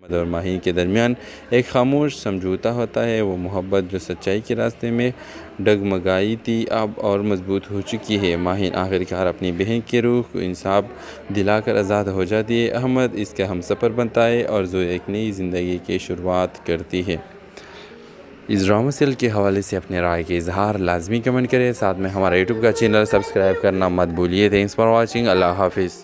احمد اور ماہین کے درمیان ایک خاموش سمجھوتا ہوتا ہے۔ وہ محبت جو سچائی کے راستے میں ڈگمگائی تھی اب اور مضبوط ہو چکی ہے۔ ماہین آخرکار اپنی بہن کی روح کو انصاف دلا کر آزاد ہو جاتی ہے۔ احمد اس کا ہمسفر بنتا ہے اور زویا ایک نئی زندگی کی شروعات کرتی ہے۔ اس ڈرامہ سیریل کے حوالے سے اپنے رائے کے اظہار لازمی کمنٹ کریں، ساتھ میں ہمارا یوٹیوب کا چینل سبسکرائب کرنا مت بھولیے۔ Thanks for watching. اللہ حافظ۔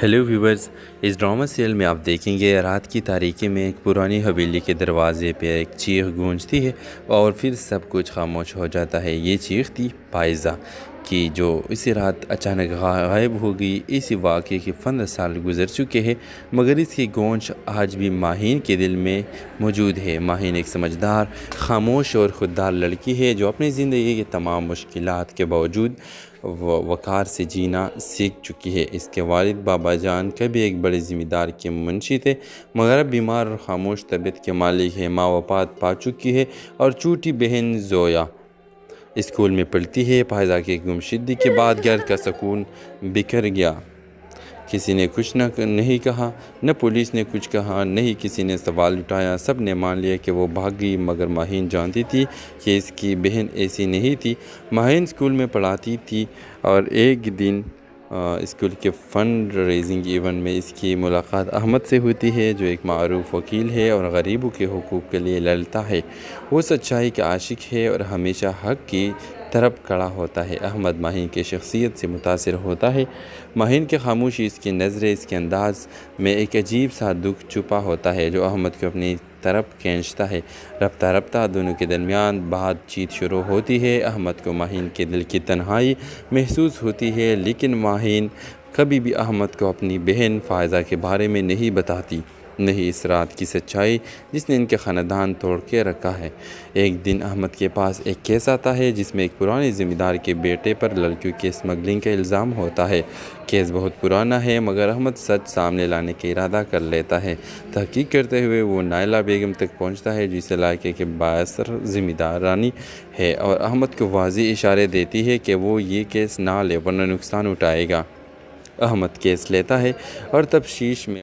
ہیلو ویورز، اس ڈرامہ سیریل میں آپ دیکھیں گے رات کی تاریکی میں ایک پرانی حویلی کے دروازے پہ ایک چیخ گونجتی ہے اور پھر سب کچھ خاموش ہو جاتا ہے۔ یہ چیخ تھی پائیزہ کی جو اسی رات اچانک غائب ہو گئی۔ اسی واقعے کے 15 سال گزر چکے ہیں مگر اس کی گونج آج بھی ماہین کے دل میں موجود ہے۔ ماہین ایک سمجھدار، خاموش اور خوددار لڑکی ہے جو اپنی زندگی کے تمام مشکلات کے باوجود وقار سے جینا سیکھ چکی ہے۔ اس کے والد بابا جان کبھی ایک بڑے ذمہ دار کے منشی تھے مگر اب بیمار اور خاموش طبیعت کے مالک ہیں۔ ماں وفات پا چکی ہے اور چھوٹی بہن زویا اسکول میں پڑھتی ہے۔ پائیزہ کی گمشدگی کے بعد گھر کا سکون بکھر گیا۔ کسی نے کچھ نہیں کہا، نہ پولیس نے کچھ کہا، نہ ہی کسی نے سوال اٹھایا۔ سب نے مان لیا کہ وہ بھاگ گئی مگر ماہین جانتی تھی کہ اس کی بہن ایسی نہیں تھی۔ ماہین اسکول میں پڑھاتی تھی اور ایک دن اسکول کے فنڈ ریزنگ ایونٹ میں اس کی ملاقات احمد سے ہوتی ہے جو ایک معروف وکیل ہے اور غریبوں کے حقوق کے لیے لڑتا ہے۔ وہ سچائی کا عاشق ہے اور ہمیشہ حق کی طرف کھڑا ہوتا ہے۔ احمد ماہین کی شخصیت سے متاثر ہوتا ہے۔ ماہین کی خاموشی، اس کی نظریں، اس کے انداز میں ایک عجیب سا دکھ چھپا ہوتا ہے جو احمد کو اپنی طرف کھینچتا ہے۔ رفتہ رفتہ دونوں کے درمیان بات چیت شروع ہوتی ہے۔ احمد کو ماہین کے دل کی تنہائی محسوس ہوتی ہے لیکن ماہین کبھی بھی احمد کو اپنی بہن پائیزہ کے بارے میں نہیں بتاتی، نہیں اس رات کی سچائی جس نے ان کے خاندان توڑ کے رکھا ہے۔ ایک دن احمد کے پاس ایک کیس آتا ہے جس میں ایک پرانے زمین دار کے بیٹے پر لڑکیوں کی اسمگلنگ کا الزام ہوتا ہے۔ کیس بہت پرانا ہے مگر احمد سچ سامنے لانے کا ارادہ کر لیتا ہے۔ تحقیق کرتے ہوئے وہ نائلہ بیگم تک پہنچتا ہے جو اس علاقے کے بااثر زمین دارانی ہے اور احمد کو واضح اشارے دیتی ہے کہ وہ یہ کیس نہ لے ورنہ نقصان اٹھائے گا۔ احمد کیس لیتا ہے اور تفتیش میں